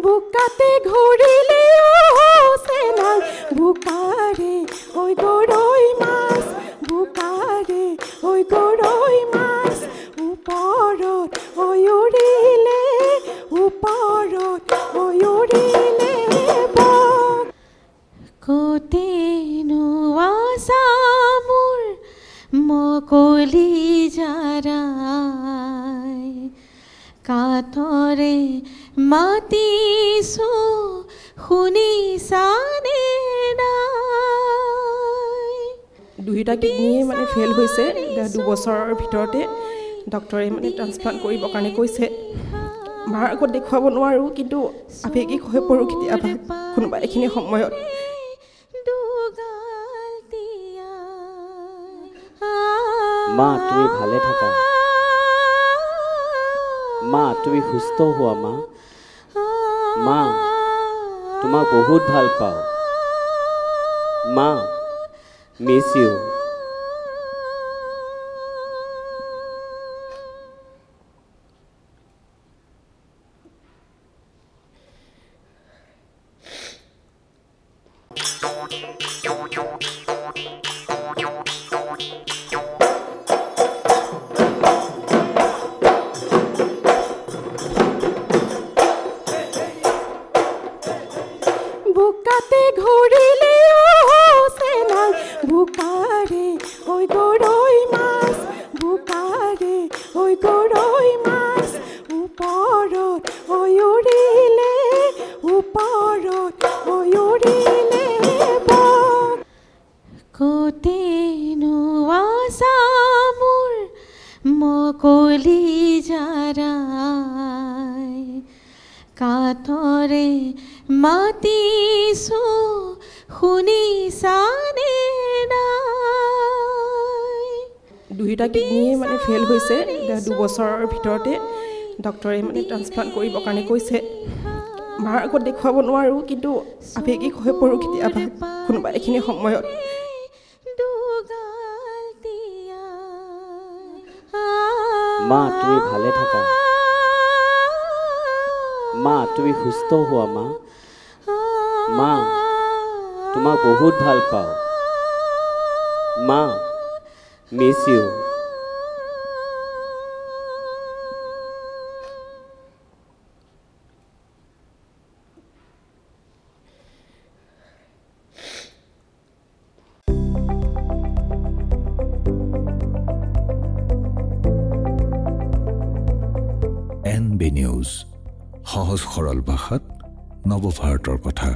বুকাতে ঘূৰিলে চেনাই বুকাৰে ঐ গৰৈ মাছ বুকাৰে ঐ গৰৈ মাছ ওপৰত ঐ উৰিলে কতেনো আছা মোৰ মকলি জাৰাই কাঠৰে মাতিছো শুনিছানে নাই দুইটা কিডনিয়ে মানে ফেল হৈছে 2 বছৰৰ ভিতৰতে ডক্টৰে মানে ট্ৰান্সপ্লান্ট কৰিবৰ কাৰণে কৈছে মাৰ আগত দেখুৱাব নোৱাৰোঁ কিন্তু আবেগিক হৈ পৰোঁ কেতিয়াবা কোনোবা এইখিনি সময়ত মা তুমি ভালে থাকা মা তুমি সুস্থ হোৱা মা মা তোমাক বহুত ভাল পাওঁ মা মিছ ইউ বুকাতে ঘূৰিলে চেনাই বুকাৰে ঐ গৰৈ মাছ বুকাৰে ঐ গৰৈ মাছ ওপৰত ঐ উৰিলে কতেনো আছা মোৰ মকলি জাৰাই কাঠৰে মাতিছো শুনিছানে নাই দুইটা কিডনিয়ে মানে ফেল হৈছে 2 বছৰৰ ভিতৰতে ডক্টৰে মানে ট্ৰান্সপ্লান্ট কৰিবৰ কাৰণে কৈছে মাৰ আগত দেখুৱাব নোৱাৰোঁ কিন্তু আবেগিক হৈ পৰোঁ কেতিয়াবা কোনোবা এইখিনি সময়ত মা তুমি ভালে থাকা মা তুমি সুস্থ হোৱা মা মা তোমাক বহুত ভাল পাওঁ মা মিছ ইউ NB নিউজ সহজ সৰল ভাষাত নৱভাৰতৰ কথা।